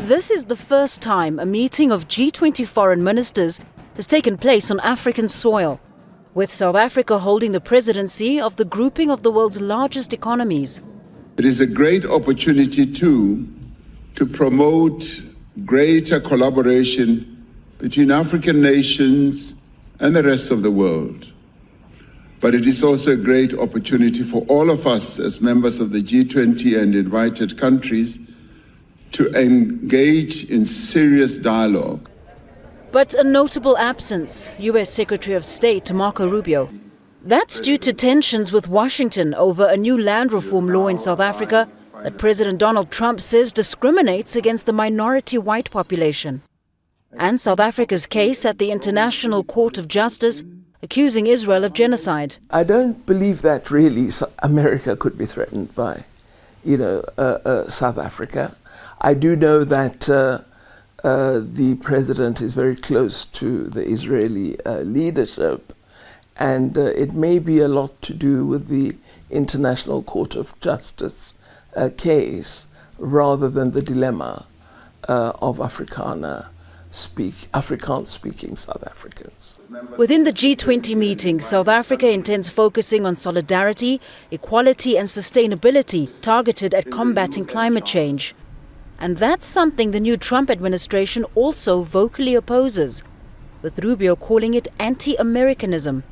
This is the first time a meeting of G20 foreign ministers has taken place on African soil, with South Africa holding the presidency of the grouping of the world's largest economies. It is a great opportunity, too, to promote greater collaboration between African nations and the rest of the world. But it is also a great opportunity for all of us as members of the G20 and invited countries to engage in serious dialogue. But a notable absence, U.S. Secretary of State Marco Rubio. That's due to tensions with Washington over a new land reform law in South Africa that President Donald Trump says discriminates against the minority white population. And South Africa's case at the International Court of Justice accusing Israel of genocide. I don't believe that really America could be threatened by, South Africa. I do know that the president is very close to the Israeli leadership, and it may be a lot to do with the International Court of Justice case rather than the dilemma of Afrikaans-speaking South Africans. Within the G20 meeting, South Africa intends focusing on solidarity, equality and sustainability targeted at combating climate change. And that's something the new Trump administration also vocally opposes, with Rubio calling it anti-Americanism.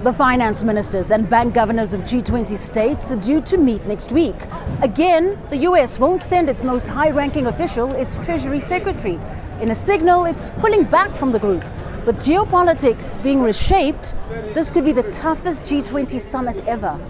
The finance ministers and bank governors of G20 states are due to meet next week. Again, the US won't send its most high-ranking official, its Treasury Secretary. In a signal, it's pulling back from the group. With geopolitics being reshaped, this could be the toughest G20 summit ever.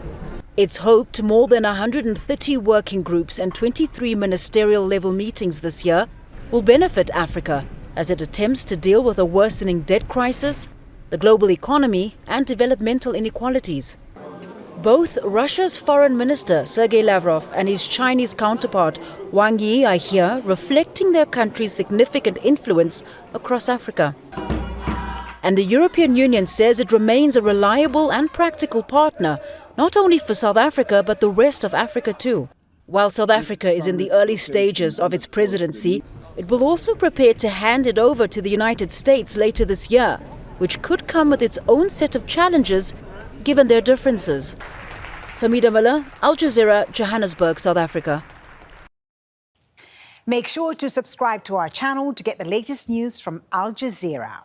It's hoped more than 130 working groups and 23 ministerial-level meetings this year will benefit Africa as it attempts to deal with a worsening debt crisis, the global economy and developmental inequalities. Both Russia's Foreign Minister Sergei Lavrov and his Chinese counterpart Wang Yi are here reflecting their country's significant influence across Africa. And the European Union says it remains a reliable and practical partner, not only for South Africa but the rest of Africa too. While South Africa is in the early stages of its presidency, it will also prepare to hand it over to the United States later this year, which could come with its own set of challenges given their differences. Fahmida, Al Jazeera, Johannesburg, South Africa. Make sure to subscribe to our channel to get the latest news from Al Jazeera.